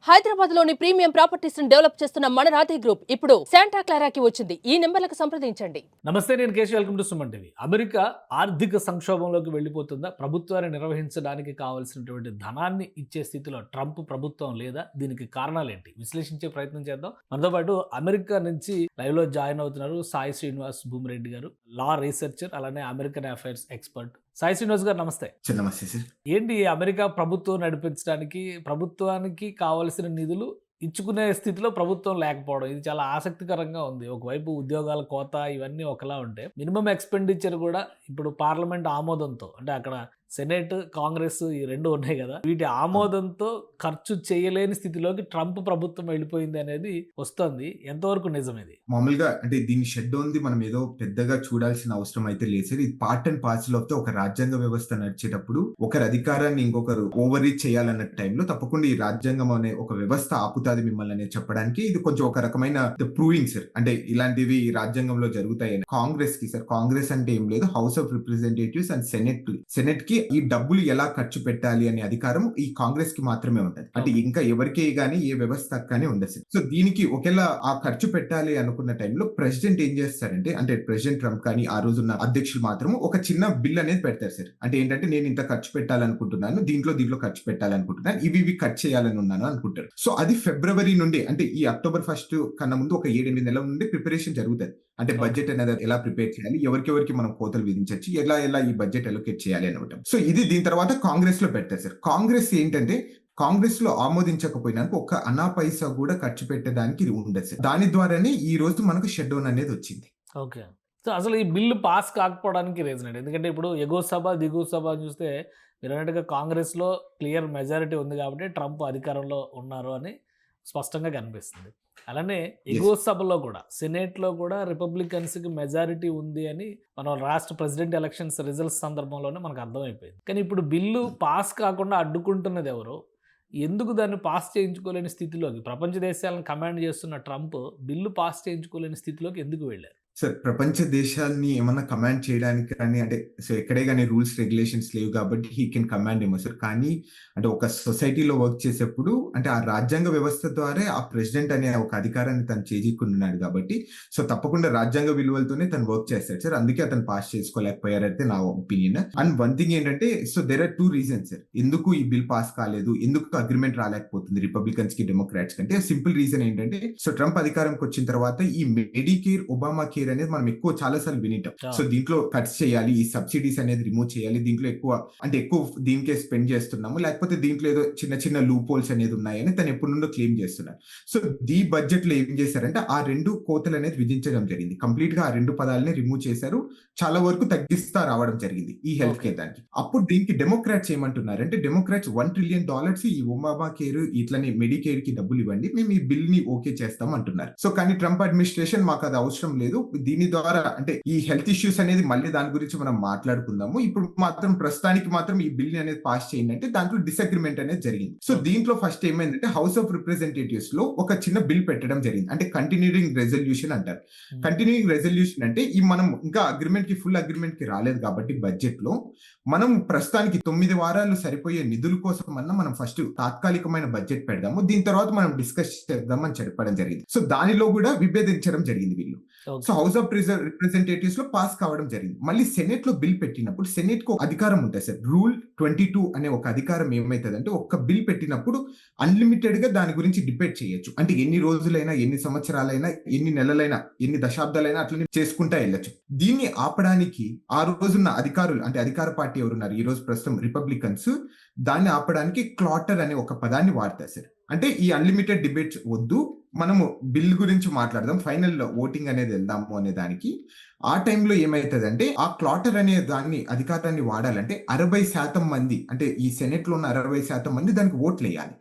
హైదరాబాద్లోని premium properties ని develop చేస్తున్న మన రాధే గ్రూప్ ఇప్పుడు శాంటా క్లారాకి వచ్చింది. ఈ నెంబర్లకు సంప్రదించండి. నమస్తే, నేను Keshav. Welcome to Suman TV. America ఆర్థిక సంక్షోభంలోకి వెళ్ళిపోతుందా? ప్రభుత్వాన్ని నిర్వహించడానికి కావాల్సినటువంటి ధనాన్ని ఇచ్చే స్థితిలో ట్రంప్ ప్రభుత్వం లేదా? దీనికి కారణాలేంటి విశ్లేషించే ప్రయత్నం చేద్దాం. మనతో పాటు అమెరికా నుంచి లైవ్ లో జాయిన్ అవుతున్నారు సాయి శ్రీనివాస్ భూమిరెడ్డి గారు, లా రీసెర్చర్, అలానే American affairs expert. Sai Srinivas గారు నమస్తే. నమస్తే సార్. ఏంటి అమెరికా ప్రభుత్వం నడిపించడానికి ప్రభుత్వానికి కావాల్సిన నిధులు ఇచ్చుకునే స్థితిలో ప్రభుత్వం లేకపోవడం, ఇది చాలా ఆసక్తికరంగా ఉంది. ఒకవైపు ఉద్యోగాల కోత ఇవన్నీ ఒకలా ఉంటే, మినిమం ఎక్స్పెండిచర్ కూడా ఇప్పుడు పార్లమెంట్ ఆమోదంతో, అంటే అక్కడ సెనేట్, కాంగ్రెస్ ఈ రెండు ఉన్నాయి కదా, వీటి ఆమోదంతో ఖర్చు చేయలేని స్థితిలోకి ట్రంప్ ప్రభుత్వం వెళ్ళిపోయింది అనేది వస్తుంది. ఎంతవరకు నిజం ఇది? మామూలుగా అంటే దీన్ని షెడ్ డౌన్ది మనం ఏదో పెద్దగా చూడాల్సిన అవసరం అయితే లేదు సార్. ఇది part and parcel of the ఒక రాజ్యాంగ వ్యవస్థ నడిచేటప్పుడు ఒకరి అధికారాన్ని ఇంకొకరు ఓవర్ రీచ్ చేయాలన్న టైంలో తప్పకుండా ఈ రాజ్యాంగం అనే ఒక వ్యవస్థ ఆపుతాది మిమ్మల్ని అనేది చెప్పడానికి ఇది కొంచెం ఒక రకమైన ప్రూవింగ్ సార్. అంటే ఇలాంటివి ఈ రాజ్యాంగంలో జరుగుతాయని. కాంగ్రెస్ కి సార్, కాంగ్రెస్ అంటే ఏం లేదు, house of representatives and senate కి ఈ డబ్బులు ఎలా ఖర్చు పెట్టాలి అనే అధికారం ఈ కాంగ్రెస్ కి మాత్రమే ఉంటది. అంటే ఇంకా ఎవరికే గానీ ఏ వ్యవస్థ కానీ ఉండదు. సో దీనికి ఒకేలా ఆ ఖర్చు పెట్టాలి అనుకున్న టైంలో ప్రెసిడెంట్ ఏం చేస్తారంటే, అంటే ప్రెసిడెంట్ ట్రంప్ కానీ ఆ రోజున్న అధ్యక్షులు మాత్రం ఒక చిన్న బిల్ అనేది పెడతారు సార్. అంటే ఏంటంటే, నేను ఇంత ఖర్చు పెట్టాలనుకుంటున్నాను, దీంట్లో ఖర్చు పెట్టాలనుకుంటున్నాను, ఇవి ఖర్చు చేయాలని ఉన్నాను అనుకుంటారు. సో అది ఫిబ్రవరి నుండి, అంటే ఈ అక్టోబర్ 1 కన్నా ముందు ఒక 7-8 నెలల నుండి ప్రిపరేషన్ జరుగుతుంది. అంటే బడ్జెట్ అనేది ఎలా ప్రిపేర్ చేయాలి, ఎవరికి మనం కోతలు విధించవచ్చు, ఎలా ఈ బడ్జెట్ అలొకేట్ చేయాలి అనమాట. సో ఇది దీని తర్వాత కాంగ్రెస్ లో పెడతారు సార్. కాంగ్రెస్ ఏంటంటే, కాంగ్రెస్ లో ఆమోదించకపోయినాక ఒక్క అనా పైసా కూడా ఖర్చు పెట్టడానికి ఇది ఉండదు సార్. దాని ద్వారానే ఈ రోజు మనకు షట్ డౌన్ అనేది వచ్చింది. ఓకే. సో అసలు ఈ బిల్లు పాస్ కాకపోవడానికి రీజన్ ఏంటి? ఎందుకంటే ఇప్పుడు ఎగువ సభ దిగువ సభ చూస్తే మీరు అన్నట్టుగా కాంగ్రెస్లో క్లియర్ మెజారిటీ ఉంది కాబట్టి ట్రంప్ అధికారంలో ఉన్నారు అని స్పష్టంగా కనిపిస్తుంది. అలానే ఎగువ సభలో కూడా, సెనేట్లో కూడా రిపబ్లికన్స్కి మెజారిటీ ఉంది అని మనం రాష్ట్ర ప్రెసిడెంట్ ఎలక్షన్స్ రిజల్ట్స్ సందర్భంలోనే మనకు అర్థమైపోయింది. కానీ ఇప్పుడు బిల్లు పాస్ కాకుండా అడ్డుకుంటున్నది ఎవరు? ఎందుకు దాన్ని పాస్ చేయించుకోలేని స్థితిలోకి, ప్రపంచ దేశాలను కమాండ్ చేస్తున్న ట్రంప్ బిల్లు పాస్ చేయించుకోలేని స్థితిలోకి ఎందుకు వెళ్ళారు? సార్, ప్రపంచ దేశాలని ఏమన్నా కమాండ్ చేయడానికి కానీ, అంటే సో ఎక్కడే కానీ రూల్స్ రెగ్యులేషన్స్ లేవు కాబట్టి హీ కెన్ కమాండ్ ఏమో సార్. కానీ అంటే ఒక సొసైటీలో వర్క్ చేసేప్పుడు, అంటే ఆ రాజ్యాంగ వ్యవస్థ ద్వారా ఆ ప్రెసిడెంట్ అనే ఒక అధికారాన్ని తను చేజిక్కున్నాడు కాబట్టి, సో తప్పకుండా రాజ్యాంగ విలువలతోనే తను వర్క్ చేస్తాడు సార్. అందుకే అతను పాస్ చేసుకోలేకపోయారైతే నా ఒపీనియన్. అండ్ వన్ థింగ్ ఏంటంటే, so there are 2 reasons sir ఎందుకు ఈ బిల్ పాస్ కాలేదు, ఎందుకు అగ్రిమెంట్ రాలేకపోతుంది రిపబ్లికన్స్ కి డెమోక్రాట్స్ కంటే. సింపుల్ రీజన్ ఏంటంటే, సో ట్రంప్ అధికారంకి వచ్చిన తర్వాత ఈ మెడికేర్, ఒబామా కేర్ అనేది మనం ఎక్కువ చాలా సార్లు వినిటాం. సో దీంట్లో కట్స్ చేయాలి, ఈ సబ్సిడీస్ అనేది రిమూవ్ చేయాలి, దీంట్లో ఎక్కువ దీనికే స్పెండ్ చేస్తున్నాము, లేకపోతే దీంట్లో ఏదో చిన్న లూప్ హోల్స్ అనేది ఉన్నాయని తను ఎప్పటి నుండో క్లెయిమ్ చేస్తున్నారు. సో ఈ బడ్జెట్ లో ఏం చేశారంటే, ఆ 2 కోతలు అనేది విధించడం జరిగింది. కంప్లీట్ గా ఆ 2 పదాలని రిమూవ్ చేశారు, చాలా వరకు తగ్గిస్తా రావడం జరిగింది ఈ హెల్త్ కేర్ దానికి. అప్పుడు దీనికి డెమోక్రాట్స్ ఏమంటున్నారంటే, డెమోక్రాట్స్ $1 ట్రిలియన్ ఈ ఒబామా కేర్ ఇట్లనే మెడికేర్ కి డబ్బులు ఇవ్వండి, మేము ఈ బిల్ ని ఓకే చేస్తాం అంటున్నారు. సో కానీ ట్రంప్ అడ్మినిస్ట్రేషన్ మాకు అది అవసరం లేదు, దీని ద్వారా అంటే ఈ హెల్త్ ఇష్యూస్ అనేది మళ్ళీ దాని గురించి మనం మాట్లాడుకుందాము, ఇప్పుడు మాత్రం ప్రస్తుతానికి మాత్రం ఈ బిల్ అనేది పాస్ చేయండి అంటే దాంట్లో డిసగ్రిమెంట్ అనేది జరిగింది. సో దీంట్లో ఫస్ట్ ఏమైందంటే, హౌస్ ఆఫ్ రిప్రజెంటేటివ్స్ లో ఒక చిన్న బిల్ పెట్టడం జరిగింది, అంటే కంటిన్యూయింగ్ రెజల్యూషన్ అంటారు. కంటిన్యూయింగ్ రెజల్యూషన్ అంటే, ఈ మనం ఇంకా అగ్రిమెంట్ కి ఫుల్ అగ్రిమెంట్ కి రాలేదు కాబట్టి బడ్జెట్ లో మనం ప్రస్తుతానికి 9 వారాలు సరిపోయే నిధుల కోసం అన్నా మనం ఫస్ట్ తాత్కాలికమైన బడ్జెట్ పెడదాము, దీని తర్వాత మనం డిస్కస్ చేద్దామని చెప్పడం జరిగింది. సో దానిలో కూడా విభేదించడం జరిగింది వీళ్ళు. సో హౌస్ ఆఫ్ రిప్రజెంటేటివ్స్ లో పాస్ కావడం జరిగింది. మళ్ళీ సెనెట్ లో బిల్ పెట్టినప్పుడు సెనెట్ కు అధికారం ఉంటుంది సార్. రూల్ 22 అనే ఒక అధికారం ఏమైతుందంటే, ఒక బిల్ పెట్టినప్పుడు అన్లిమిటెడ్ గా దాని గురించి డిబేట్ చేయొచ్చు. అంటే ఎన్ని రోజులైనా, ఎన్ని సంవత్సరాలైనా, ఎన్ని నెలలైనా, ఎన్ని దశాబ్దాలైనా అట్లనే చేసుకుంటా వెళ్ళొచ్చు. దీన్ని ఆపడానికి ఆ రోజున్న అధికారులు, అంటే అధికార పార్టీ ఎవరున్నారు ఈ రోజు ప్రస్తుతం రిపబ్లికన్స్, దాన్ని ఆపడానికి క్లాటర్ అనే ఒక పదాన్ని వాడతారు సార్. అంటే ఈ అన్లిమిటెడ్ డిబేట్స్ వద్దు, మనము బిల్ గురించి మాట్లాడదాం, ఫైనల్ ఓటింగ్ అనేది వెళ్దాము అనే దానికి. ఆ టైంలో ఏమైతుందంటే, ఆ క్లాటర్ అనే దాన్ని అధికారాన్ని వాడాలంటే 60% మంది, అంటే ఈ సెనెట్ లో ఉన్న 60% మంది దానికి ఓట్లు వేయాలి.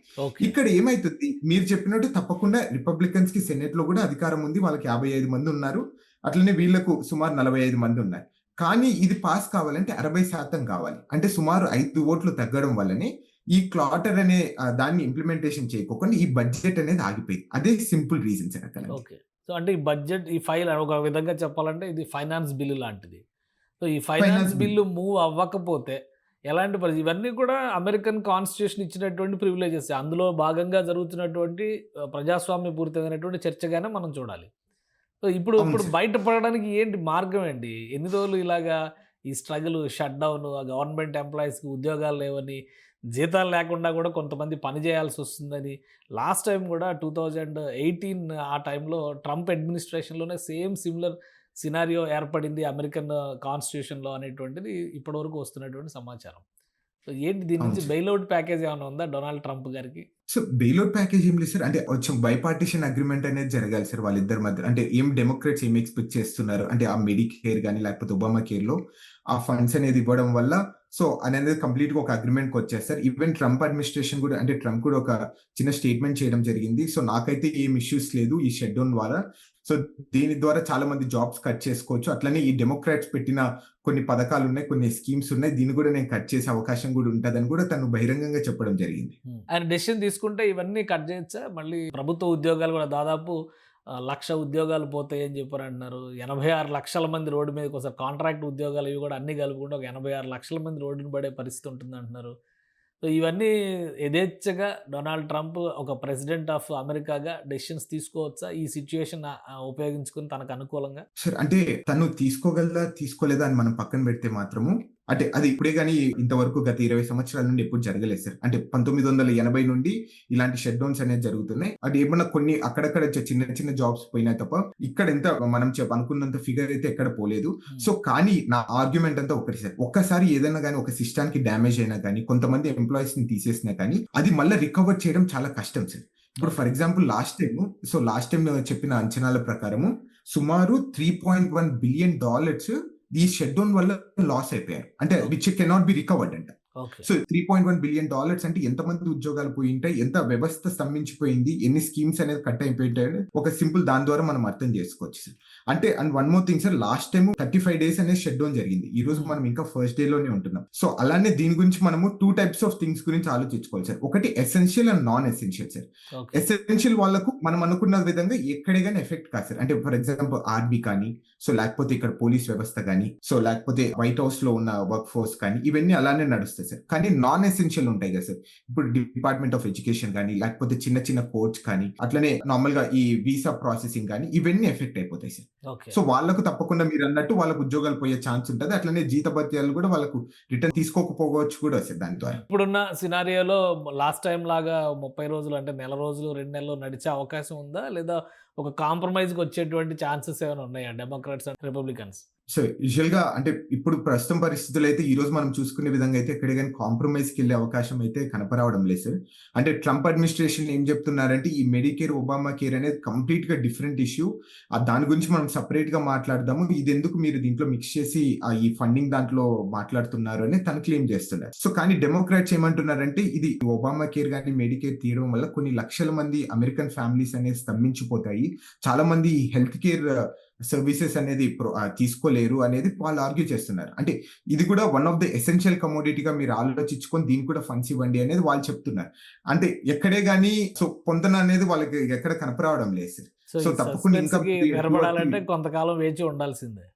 ఇక్కడ ఏమైతుంది, మీరు చెప్పినట్టు తప్పకుండా రిపబ్లికన్స్ కి సెనెట్ లో కూడా అధికారం ఉంది, వాళ్ళకి 55 మంది ఉన్నారు, అట్లనే వీళ్ళకు సుమారు 45 మంది ఉన్నారు. కానీ ఇది పాస్ కావాలంటే 60% కావాలి, అంటే సుమారు 5 ఓట్లు తగ్గడం వల్లనే ఈ క్లాటర్ అనే దాన్ని ఇంప్లిమెంటేషన్ చేయకోకుండా ఈ బడ్జెట్ అనేది ఆగిపోయింది. అదే సింపుల్ రీజన్స్ అక్కడ. ఓకే. సో అంటే ఈ బడ్జెట్, ఈ ఫైల్ ఒక విధంగా చెప్పాలంటే ఇది ఫైనాన్స్ బిల్లు లాంటిది. సో ఈ ఫైనాన్స్ బిల్లు మూవ్ అవ్వకపోతే ఎలాంటి పరిస్థితి ఇవన్నీ కూడా అమెరికన్ కాన్స్టిట్యూషన్ ఇచ్చినటువంటి ప్రివిలేజెస్. అందులో భాగంగా జరుగుతున్నటువంటి ప్రజాస్వామ్యపూరితమైనటువంటి చర్చగానే మనం చూడాలి. సో, ఇప్పుడు అవును ఇప్పుడు సార్. బయటపడడానికి ఏంటి మార్గం ఏంటి? ఎన్ని రోజులు ఇలాగా ఈ స్ట్రగుల్, షట్ డౌన్, గవర్నమెంట్ ఎంప్లాయీస్‌కి ఉద్యోగాలు లేవని, జీతాలు లేకుండా కూడా కొంతమంది పని చేయాల్సొస్తుందని, లాస్ట్ టైమ్ కూడా 2018 ఆ టైంలో ట్రంప్ అడ్మినిస్ట్రేషన్‌లోనే సిమిలర్ సినారియో ఏర్పడింది అమెరికన్ కాన్స్టిట్యూషన్‌లో అనేటువంటిది ఇప్పటివరకు వస్తున్నటువంటి సమాచారం. సో, ఏంటి దీని అవును నుంచి సార్. బెయిలౌట్ ప్యాకేజ్ ఏమైనా ఉందా డొనాల్డ్ ట్రంప్ గారికి? సో, బెయిలౌట్ ప్యాకేజ్ ఏం లేదు సార్. అంటే కొంచెం బైపార్టిషన్ అగ్రీమెంట్ అనేది జరగాలి సార్ వాళ్ళిద్దరి మధ్య. అంటే డెమోక్రాట్స్ ఏం ఎక్స్‌పెక్ట్ చేస్తున్నారు అంటే ఆ మెడికేర్ గాని లేకపోతే ఒబామా కేర్‌లో ఆ ఫండ్స్ అనేది ఇవ్వడం వల్ల సో, అనేది కంప్లీట్‌గా ఒక అగ్రీమెంట్‌కి వచ్చేస్తారు. ఈవెన్ ట్రంప్ అడ్మినిస్ట్రేషన్ కూడా అంటే ట్రంప్ కూడా ఒక చిన్న స్టేట్మెంట్ చేయడం జరిగింది. సో, నాకైతే ఏం ఇష్యూస్ లేదు ఈ షట్ డౌన్ ద్వారా. సో, దీని ద్వారా చాలా మంది జాబ్స్ కట్ చేసుకోవచ్చు. అట్లనే ఈ డెమోక్రాట్స్ పెట్టిన కొన్ని పథకాలున్నాయి, కొన్ని స్కీమ్స్ ఉన్నాయి. దీన్ని కూడా నేను కట్ చేసే అవకాశం కూడా ఉంటదని కూడా తను బహిరంగంగా చెప్పడం జరిగింది. ఆయన డెసిషన్ తీసుకుంటే ఇవన్నీ కట్ చేయొచ్చా? మళ్ళీ ప్రభుత్వ ఉద్యోగాలు కూడా దాదాపు 1,00,000 ఉద్యోగాలు పోతాయని చెప్పని అంటున్నారు. 86 లక్షల మంది రోడ్డు మీదకొస్తారు. కాంట్రాక్ట్ ఉద్యోగాలు ఇవి కూడా అన్నీ కలుపుకుంటే ఒక 86 లక్షల మంది రోడ్డున పడే పరిస్థితి ఉంటుందంటున్నారు. సో, ఇవన్నీ యథేచ్ఛగా డొనాల్డ్ ట్రంప్ ఒక ప్రెసిడెంట్ ఆఫ్ అమెరికాగా డెసిషన్స్ తీసుకోవచ్చా? ఈ సిట్యుయేషన్ ఉపయోగించుకొని తనకు అనుకూలంగా? సార్ అంటే తను తీసుకోగలదా? తీసుకోలేదా? అని మనం పక్కన పెడితే మాత్రము అంటే అది ఇప్పుడే గాని ఇంతవరకు గత 20 సంవత్సరాల నుండి ఎప్పుడు జరగలేదు సార్. అంటే 1980 నుండి ఇలాంటి షట్ డౌన్స్ అనేది జరుగుతున్నాయి. అది ఏమన్నా కొన్ని అక్కడక్కడ చిన్న చిన్న జాబ్స్ పోయినాయి తప్ప ఇక్కడ ఎంత మనం అనుకున్నంత ఫిగర్ అయితే ఎక్కడ పోలేదు. సో, కానీ నా ఆర్గ్యుమెంట్ అంతా ఒకటి సార్. ఒక్కసారి ఏదైనా గాని ఒక సిస్టానికి డ్యామేజ్ అయినా గాని కొంతమంది ఎంప్లాయీస్‌ని తీసేసినా కానీ అది మళ్ళా రికవర్ చేయడం చాలా కష్టం సార్. ఇప్పుడు ఫర్ ఎగ్జాంపుల్ లాస్ట్ టైమ్ చెప్పిన అంచనాల ప్రకారము సుమారు $3.1 బిలియన్ ఈ షట్ డౌన్ వల్ల లాస్ అయిపోయారు. అంటే విచ్ కెనాట్ బి రికవర్డ్ అంట. ఓకే. సో, $3.1 బిలియన్ అంటే ఎంతమంది ఉద్యోగాలు పోయింటాయి, ఎంత వ్యవస్థ స్తంభించిపోయింది, ఎన్ని స్కీమ్స్ అనేది కట్ అయిపోయింటాయని ఒక సింపుల్ దాని ద్వారా మనం అర్థం చేసుకోవచ్చు సార్. అంటే and one more thing sir, last time 35 days అనేది షట్ డౌన్ జరిగింది. ఈ రోజు మనం ఇంకా ఫస్ట్ డే లోనే ఉంటున్నాం. సో, అలానే దీని గురించి మనము 2 టైప్స్ ఆఫ్ థింగ్స్ గురించి ఆలోచించుకోవాలి సార్. ఒకటి essential and non essential sir. Okay. Essential వాళ్ళకు మనం అనుకున్న విధంగా ఎక్కడే గానీ ఎఫెక్ట్ కాదు సార్. అంటే ఫర్ ఎగ్జాంపుల్ ఆర్మీ కానీ, సో లేకపోతే ఇక్కడ పోలీస్ వ్యవస్థ కానీ, సో లేకపోతే వైట్ హౌస్ లో ఉన్న వర్క్ ఫోర్స్ కానీ ఇవన్నీ అలానే నడుస్తాయి సార్. కానీ నాన్ ఎసెన్షియల్ ఉంటాయి కదా సార్. ఇప్పుడు డిపార్ట్మెంట్ ఆఫ్ ఎడ్యుకేషన్ కానీ, లేకపోతే చిన్న చిన్న కోర్ట్స్ కానీ, అట్లనే నార్మల్ గా ఈ వీసా ప్రాసెసింగ్ కానీ ఇవన్నీ ఎఫెక్ట్ అయిపోతాయి సార్. ఓకే. సో వాళ్ళకు తప్పకుండా మీరు అన్నట్టు వాళ్ళకు ఉద్యోగాలు పోయే ఛాన్స్ ఉంటుంది. అట్లనే జీతభత్యాలు కూడా వాళ్ళకు రిటర్న్ తీసుకోకపోవచ్చు కూడా సార్ దాని ద్వారా. ఇప్పుడున్న సినారియోలో లాస్ట్ టైం లాగా 30 రోజులు అంటే నెల రోజులు, 2 నెలలు నడిచే అవకాశం ఉందా? లేదా ఒక కాంప్రమైజ్‌కి వచ్చేటువంటి ఛాన్సెస్ ఏమైనా ఉన్నాయా డెమోక్రాట్స్ అండ్ రిపబ్లికన్స్? సో యూజువల్‌గా అంటే ఇప్పుడు ప్రస్తుతం పరిస్థితుల్లో అయితే ఈరోజు మనం చూసుకునే విధంగా అయితే ఎక్కడ గాని కాంప్రమైజ్‌కి వెళ్ళే అవకాశం అయితే కనపరావడం లేదు సార్. అంటే ట్రంప్ అడ్మినిస్ట్రేషన్ ఏం చెప్తున్నారంటే ఈ మెడికేర్, ఒబామా కేర్ అనేది కంప్లీట్‌గా డిఫరెంట్ ఇష్యూ. దాని గురించి మనం సెపరేట్‌గా మాట్లాడదాము. ఇదెందుకు మీరు దీంట్లో మిక్స్ చేసి ఈ ఫండింగ్ దాంట్లో మాట్లాడుతున్నారు అని తను క్లెయిమ్ చేస్తున్నారు. సో కానీ డెమోక్రాట్స్ ఏమంటున్నారంటే ఇది ఒబామా కేర్ గాని, మెడికేర్ తీయడం వల్ల కొన్ని లక్షల మంది అమెరికన్ ఫ్యామిలీస్ అనేవి స్తంభించిపోతాయి. చాలా మంది హెల్త్ కేర్ సర్వీసెస్ అనేది తీసుకోలేరు అనేది వాళ్ళు ఆర్గ్యూ చేస్తున్నారు. అంటే ఇది కూడా వన్ ఆఫ్ ద ఎసెన్షియల్ కమోడిటీగా మీరు ఆలోచించుకొని దీనికి కూడా ఫండ్స్ ఇవ్వండి అనేది వాళ్ళు చెప్తున్నారు. అంటే ఎక్కడే గానీ సో పొంతన అనేది వాళ్ళకి ఎక్కడ కనపరావడం లేదు సార్. సో తప్పకుండా ఇంకా విరబడాలంటే కొంతకాలం వేచి ఉండాల్సిందే.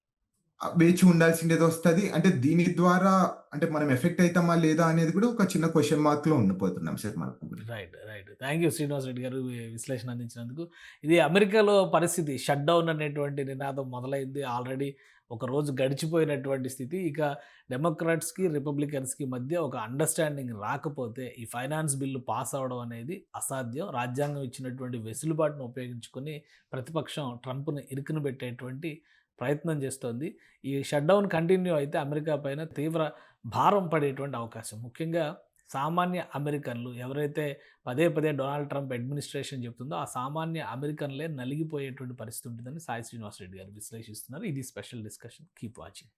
వేచి ఉండాల్సిందేది వస్తది. అంటే దీని ద్వారా అంటే మనం ఎఫెక్ట్ అయితామా లేదా అనేది కూడా ఒక చిన్న క్వెషన్ మార్క్ లో ఉండిపోతున్నాం సార్ మనం. Right. Thank you Srinivas Reddy గారు విశ్లేషణ అందించినందుకు. ఇది అమెరికాలో పరిస్థితి షట్ డౌన్ అనేటువంటి నినాదం మొదలైంది. ఆల్రెడీ ఒక రోజు గడిచిపోయినటువంటి స్థితి. ఇక డెమోక్రాట్స్‌కి, రిపబ్లికన్స్‌కి మధ్య ఒక అండర్‌స్టాండింగ్ రాకపోతే ఈ ఫైనాన్స్ బిల్లు పాస్ అవ్వడం అనేది అసాధ్యం. రాజ్యాంగం ఇచ్చినటువంటి వెసులుబాటును ఉపయోగించుకొని ప్రతిపక్షం ట్రంప్‌ని ఇరుకున పెట్టేటువంటి ప్రయత్నం చేస్తోంది. ఈ షట్ డౌన్ కంటిన్యూ అయితే అమెరికా పైన తీవ్ర భారం పడేటువంటి అవకాశం. ముఖ్యంగా సామాన్య అమెరికన్లు ఎవరైతే పదే డొనాల్డ్ ట్రంప్ అడ్మినిస్ట్రేషన్ చెప్తుందో ఆ సామాన్య అమెరికన్లే నలిగిపోయేటువంటి పరిస్థితి ఉంటుందని సాయి శ్రీనివాస్ రెడ్డి గారు విశ్లేషిస్తున్నారు. ఇది స్పెషల్ డిస్కషన్. Keep watching.